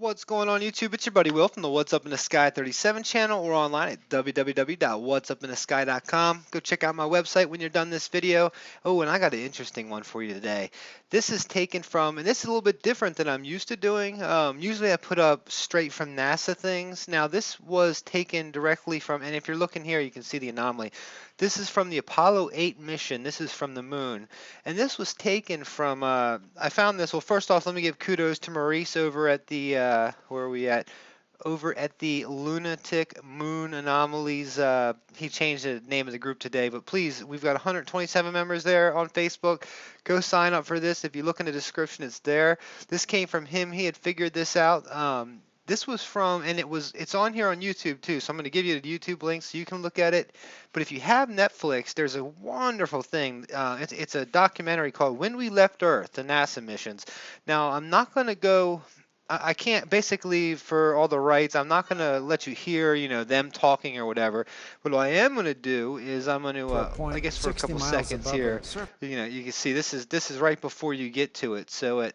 What's going on YouTube? It's your buddy Will from the What's Up in the Sky 37 channel or online at www.whatsupinthesky.com. Go check out my website when you're done this video. Oh, and I got an interesting one for you today. This is taken from, and this is a little bit different than I'm used to doing. Usually I put up straight from NASA things. Now this was taken directly from, and if you're looking here, you can see the anomaly. This is from the Apollo 8 mission. This is from the moon. And this was taken from, I found this, well, first off, let me give kudos to Maurice over at the, where are we at? Over at the Lunatic Moon Anomalies. He changed the name of the group today, but please, we've got 127 members there on Facebook. Go sign up for this. If you look in the description, it's there. This came from him. He had figured this out. This was from, and it's on here on YouTube too. So I'm going to give you the YouTube link so you can look at it. But if you have Netflix, there's a wonderful thing. It's a documentary called When We Left Earth, the NASA missions. Now, I'm not going to go. I can't basically for all the rights. I'm not going to let you hear, them talking or whatever. But what I am going to do is I'm going to, For a I point guess for a 60 couple miles seconds above the here, surface. you can see this is right before you get to it. So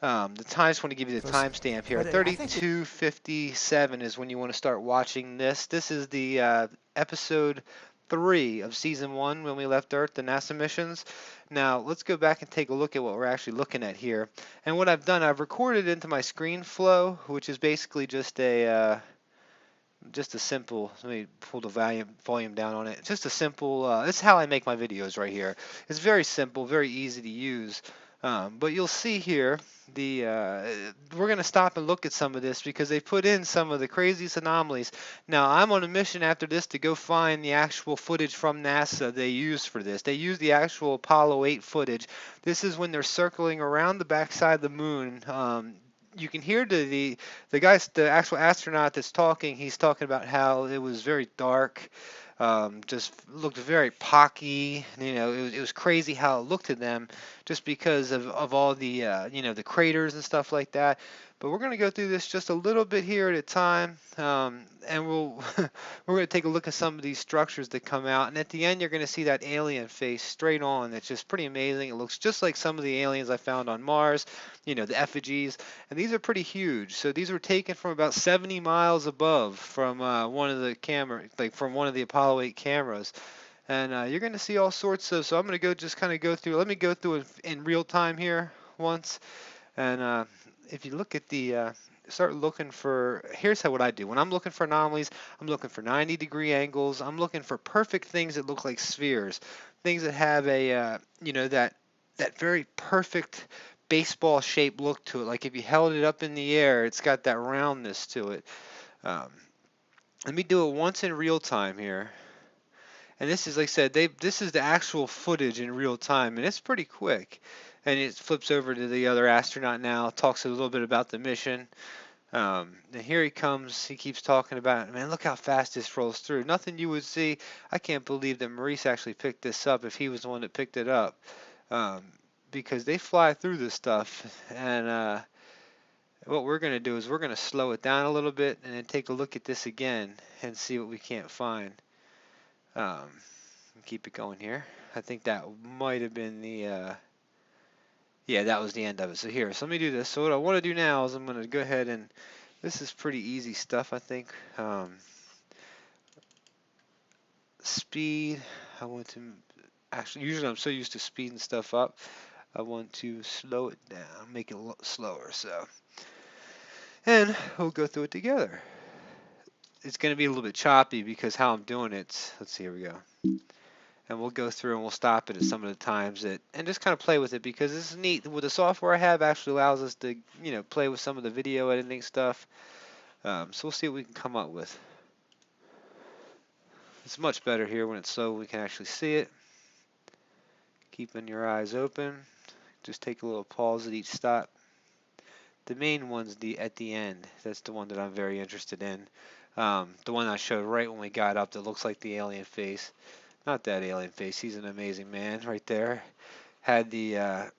the time, I just want to give you the timestamp here. But I think 32:57 is when you want to start watching this. This is the episode 3 of season 1 when we left Earth, the NASA missions. Now let's go back and take a look at what we're actually looking at here. And what I've done, I've recorded into my ScreenFlow, which is basically just a simple. Let me pull the volume down on it. Just a simple. This is how I make my videos right here. It's very simple, very easy to use. But you'll see here we're going to stop and look at some of this because they put in some of the craziest anomalies. Now I'm on a mission after this to go find the actual footage from NASA they used for this. They used the actual Apollo 8 footage. This is when they're circling around the backside of the moon. You can hear the actual astronaut that's talking. He's talking about how it was very dark, just looked very pocky. It was crazy how it looked to them, just because of all the the craters and stuff like that. But we're going to go through this just a little bit here at a time, and we're going to take a look at some of these structures that come out. And at the end, you're going to see that alien face straight on. It's just pretty amazing. It looks just like some of the aliens I found on Mars, the effigies. And these are pretty huge. So these were taken from about 70 miles above from one of the from one of the Apollo 8 cameras. And you're going to see all sorts of. So I'm going to just kind of go through. Let me go through it in real time here once. And if you look at start looking for, here's what I do. When I'm looking for anomalies, I'm looking for 90-degree angles. I'm looking for perfect things that look like spheres, things that have that very perfect baseball shaped look to it. Like if you held it up in the air, it's got that roundness to it. Um, Let me do it once in real time here. And this is, like I said, this is the actual footage in real time, and it's pretty quick. And it flips over to the other astronaut now, talks a little bit about the mission. And here he comes. He keeps talking about it. Man, look how fast this rolls through. Nothing you would see. I can't believe that Maurice actually picked this up if he was the one that picked it up. Um, because they fly through this stuff. And what we're going to do is we're going to slow it down a little bit and then take a look at this again and see what we can't find. Keep it going here. I think that might have been yeah, that was the end of it. So let me do this. So what I want to do now is I'm going to go ahead and, this is pretty easy stuff, I think. Speed, I want to, actually, usually I'm so used to speeding stuff up. I want to slow it down, make it a lot slower, so. And we'll go through it together. It's going to be a little bit choppy because how I'm doing it. Let's see, here we go. And we'll go through and we'll stop it at some of the times and just kind of play with it because this is neat. With the software I have actually allows us to, play with some of the video editing stuff. So we'll see what we can come up with. It's much better here when it's slow. We can actually see it. Keeping your eyes open. Just take a little pause at each stop. The main one's at the end. That's the one that I'm very interested in. The one I showed right when we got up that looks like the alien face. Not that alien face. He's an amazing man right there. Had the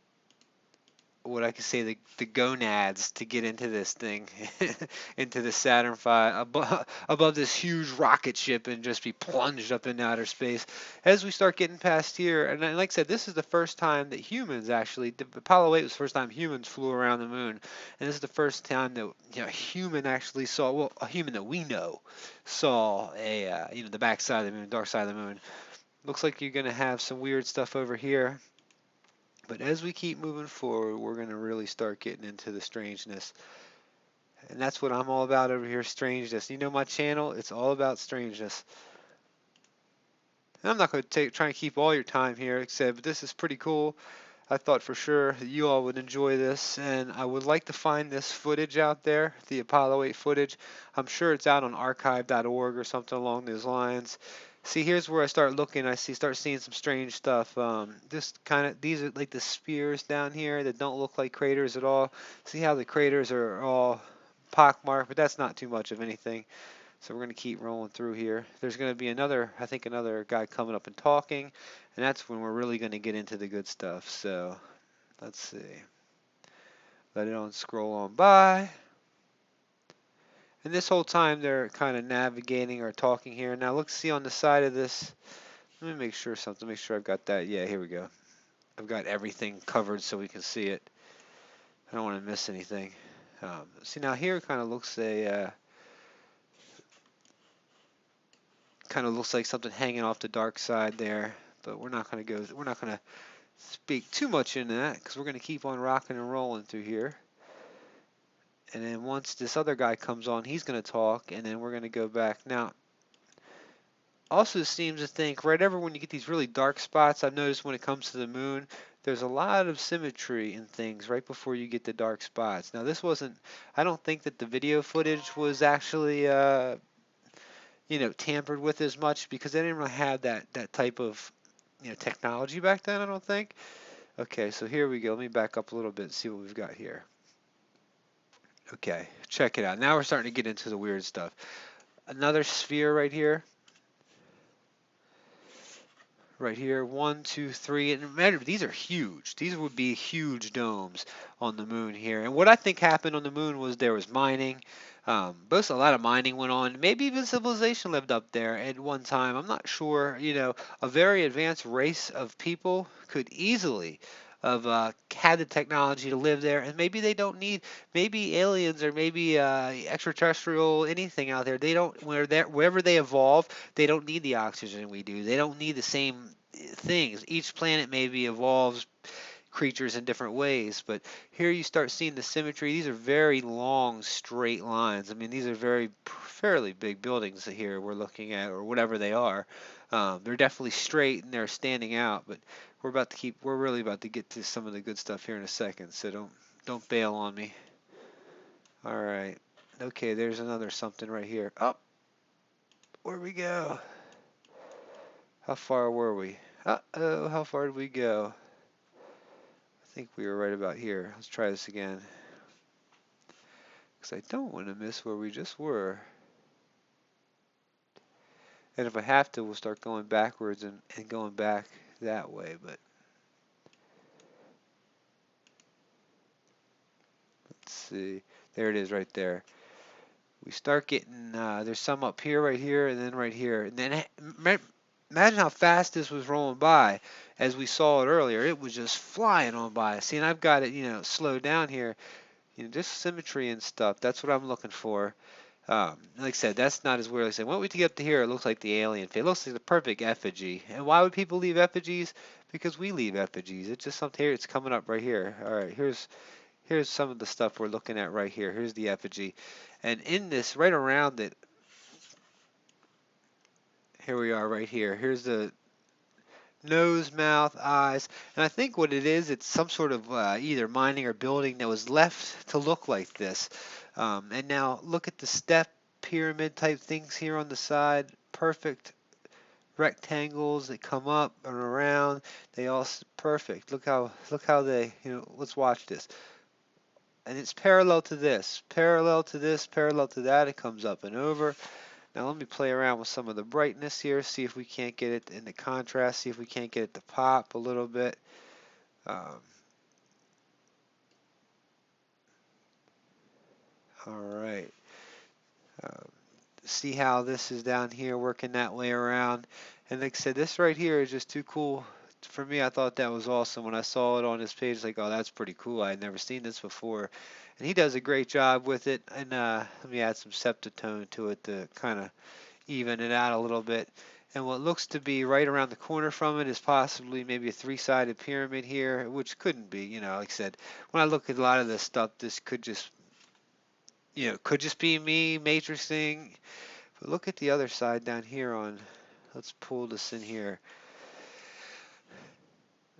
what I could say, the gonads to get into this thing, into the Saturn V, above this huge rocket ship, and just be plunged up into outer space. As we start getting past here, and like I said, this is the first time that humans actually, Apollo 8 was the first time humans flew around the moon, and this is the first time that a human actually saw, well, a human that we know saw the back side of the moon, dark side of the moon. Looks like you're gonna have some weird stuff over here. But as we keep moving forward, we're going to really start getting into the strangeness. And that's what I'm all about over here, strangeness. You know my channel, it's all about strangeness. And I'm not going to try and keep all your time here, except this is pretty cool. I thought for sure that you all would enjoy this, and I would like to find this footage out there, the Apollo 8 footage. I'm sure it's out on archive.org or something along those lines. See, here's where I start looking. Start seeing some strange stuff. These are like the spears down here that don't look like craters at all. See how the craters are all pockmarked, but that's not too much of anything. So we're going to keep rolling through here. There's going to be another guy coming up and talking, and that's when we're really going to get into the good stuff. So let's see. Let it on scroll on by. And this whole time they're kind of navigating or talking here. Now let's see on the side of this. Let me make sure I've got that. Yeah, here we go. I've got everything covered so we can see it. I don't want to miss anything. See, now here kind of looks like something hanging off the dark side there, but we're not going to speak too much into that because we're going to keep on rocking and rolling through here. And then once this other guy comes on, he's going to talk, and then we're going to go back. Now, also seems to think right over when you get these really dark spots, I've noticed when it comes to the moon, there's a lot of symmetry in things right before you get the dark spots. Now, I don't think that the video footage was actually tampered with as much because they didn't really have that type of technology back then, I don't think. Okay, so here we go. Let me back up a little bit and see what we've got here. Okay, check it out. Now we're starting to get into the weird stuff. Another sphere right here. Right here, 1, 2, 3, and remember, these are huge. These would be huge domes on the moon here. And what I think happened on the moon was there was mining. Both a lot of mining went on. Maybe even civilization lived up there at one time. I'm not sure. A very advanced race of people could easily have had the technology to live there, and maybe they don't need, maybe aliens or maybe extraterrestrial anything out there. They don't wherever they evolve, they don't need the oxygen we do. They don't need the same things. Each planet maybe evolves creatures in different ways, but here you start seeing the symmetry. These are very long straight lines. I mean, these are fairly big buildings here we're looking at, or whatever they are. They're definitely straight and they're standing out, but we're really about to get to some of the good stuff here in a second, so don't bail on me. All right. Okay, there's another something right here. Oh, where'd we go? How far were we? Uh-oh, how far did we go? I think we were right about here. Let's try this again. Because I don't want to miss where we just were. And if I have to, we'll start going backwards and going back that way. But let's see. There it is right there. We start getting, there's some up here, right here, and then right here. And then imagine how fast this was rolling by. As we saw it earlier, it was just flying on by. See, and I've got it, slowed down here. Just symmetry and stuff. That's what I'm looking for. Like I said, that's not as weird as I said. When we get up to here, it looks like the alien face. It looks like the perfect effigy. And why would people leave effigies? Because we leave effigies. It's just something here. It's coming up right here. All right, here's some of the stuff we're looking at right here. Here's the effigy. And in this, right around it, here we are right here. Here's the nose, mouth, eyes, and I think what it is, it's some sort of either mining or building that was left to look like this. And now look at the step pyramid type things here on the side. Perfect rectangles that come up and around. They all perfect. Look how they, let's watch this. And it's parallel to this, parallel to this, parallel to that. It comes up and over. Now let me play around with some of the brightness here, see if we can't get it in the contrast, see if we can't get it to pop a little bit. All right. Um, See how this is down here working that way around. And like I said, this right here is just too cool. For me, I thought that was awesome. When I saw it on his page, like, oh, that's pretty cool. I had never seen this before. And he does a great job with it. And let me add some septatone to it to kind of even it out a little bit. And what looks to be right around the corner from it is possibly maybe a three-sided pyramid here, which couldn't be. Like I said, when I look at a lot of this stuff, this could just, could just be me matrixing. But look at the other side down here on, let's pull this in here.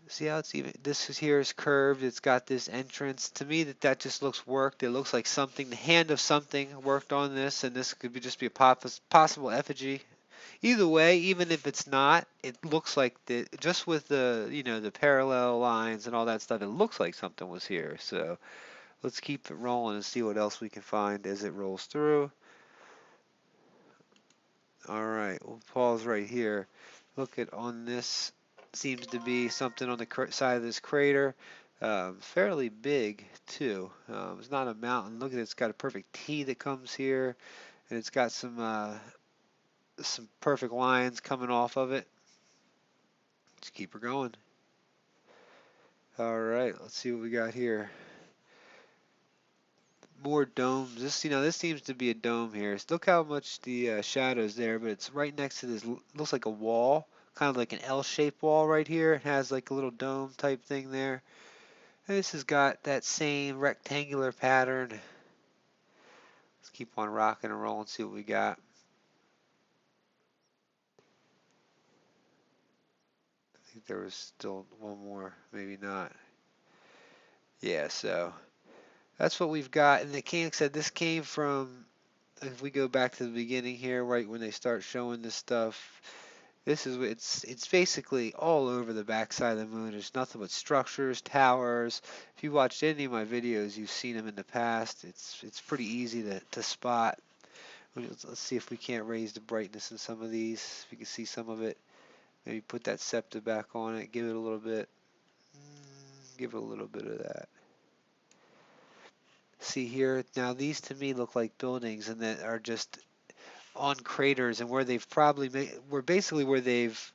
See how it's even, this is here is curved, it's got this entrance. To me, that just looks worked. It looks like something, the hand of something worked on this, and this could be just be a possible effigy. Either way, even if it's not, it looks like just with the parallel lines and all that stuff, it looks like something was here. So let's keep it rolling and see what else we can find as it rolls through. All right, we'll pause right here. Look at on this, seems to be something on the side of this crater. Fairly big too. It's not a mountain. Look at it, it's got a perfect T that comes here, and it's got some perfect lines coming off of it. Let's keep her going. All right, let's see what we got here. More domes. This seems to be a dome here. Look how much the shadow's there, but it's right next to this. Looks like a wall, kind of like an L-shaped wall right here. It has like a little dome type thing there. And this has got that same rectangular pattern. Let's keep on rocking and rolling, see what we got. I think there was still one more, maybe not. Yeah, so that's what we've got. And the king said this came from, if we go back to the beginning here, right when they start showing this stuff, it's basically all over the backside of the moon. There's nothing but structures, towers. If you watched any of my videos, you've seen them in the past. It's pretty easy to spot. Let's see if we can't raise the brightness in some of these. If you can see some of it, maybe put that septa back on it. Give it a little bit. Give it a little bit of that. See here, now these to me look like buildings and that are just on craters and where they've probably basically where they've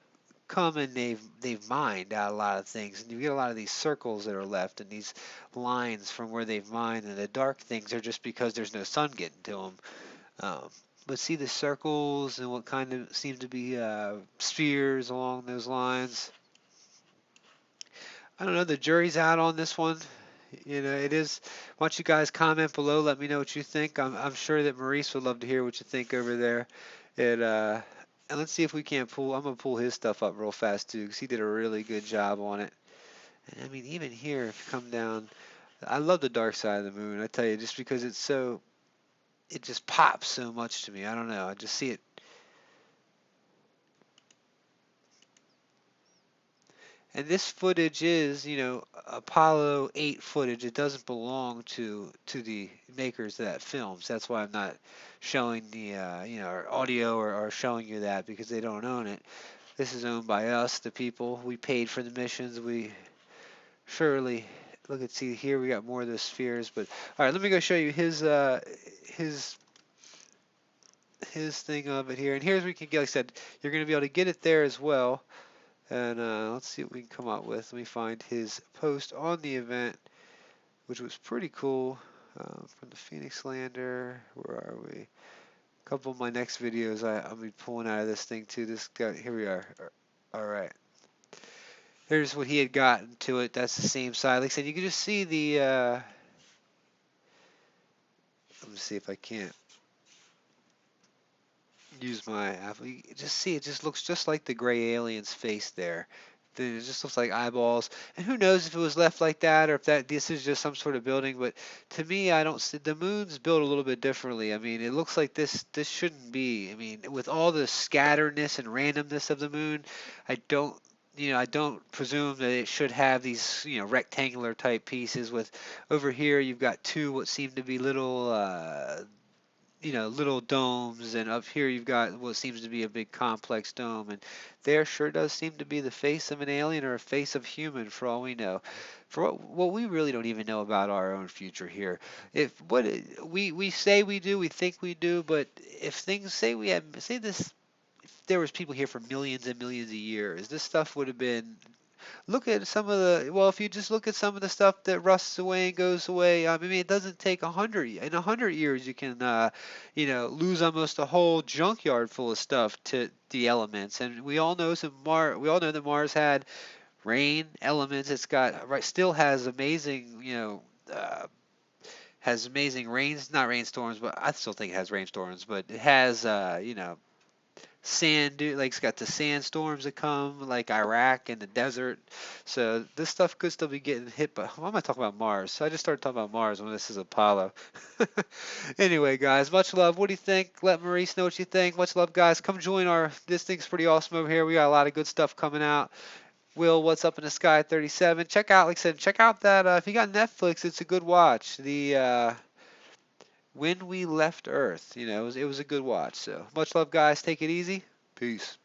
come and they've mined out a lot of things, and you get a lot of these circles that are left and these lines from where they've mined, and the dark things are just because there's no sun getting to them. But see the circles and what kind of seem to be spheres along those lines. I don't know, the jury's out on this one. It is. Why don't you guys comment below? Let me know what you think. I'm sure that Maurice would love to hear what you think over there. And let's see if we can't pull. I'm gonna pull his stuff up real fast too, because he did a really good job on it. And I mean, even here, if you come down, I love the dark side of the moon. I tell you, just because it just pops so much to me. I don't know. I just see it. And this footage is, Apollo 8 footage. It doesn't belong to the makers of that films. That's why I'm not showing the, audio or showing you that, because they don't own it. This is owned by us, the people. We paid for the missions. We surely see here we got more of those spheres. But all right, let me go show you his thing of it here. And here's where we can get. Like I said, you're going to be able to get it there as well. And let's see what we can come up with. Let me find his post on the event, which was pretty cool, from the Phoenix Lander. Where are we? A couple of my next videos I'll be pulling out of this thing too. This guy, here we are. All right. Here's what he had gotten to it. That's the same side. Like I said, you can just see the, let me see if I can't use my Apple. You just see it just looks just like the gray alien's face there. It just looks like eyeballs. And who knows if it was left like that or if this is just some sort of building. But to me, I don't see the moon's built a little bit differently. I mean, it looks like this shouldn't be. I mean, with all the scatteredness and randomness of the moon, I don't presume that it should have these, rectangular type pieces. With over here, you've got two what seem to be little little domes, and up here you've got what seems to be a big complex dome, and there sure does seem to be the face of an alien or a face of human for all we know. For what we really don't even know about our own future here. If what we say we do, we think we do, but if things say we had say this if there was people here for millions and millions of years, this stuff would have been look at some of if you just look at some of the stuff that rusts away and goes away. I mean, it doesn't take 100 years you can lose almost a whole junkyard full of stuff to the elements. And we all know that Mars had rain elements. It's got right still has amazing has amazing rains, not rainstorms, but I still think it has rainstorms, but it has like it's got the sandstorms that come like Iraq and the desert. So this stuff could still be getting hit. But why am I talking about Mars? So I just started talking about Mars when this is Apollo. Anyway, guys, much love. What do you think? Let Maurice know what you think. Much love, guys. Come join this thing's pretty awesome over here. We got a lot of good stuff coming out. Will, what's up in the sky 37? Check out, like I said, check out that if you got Netflix, it's a good watch. The When We Left Earth, it was a good watch. So much love, guys. Take it easy. Peace.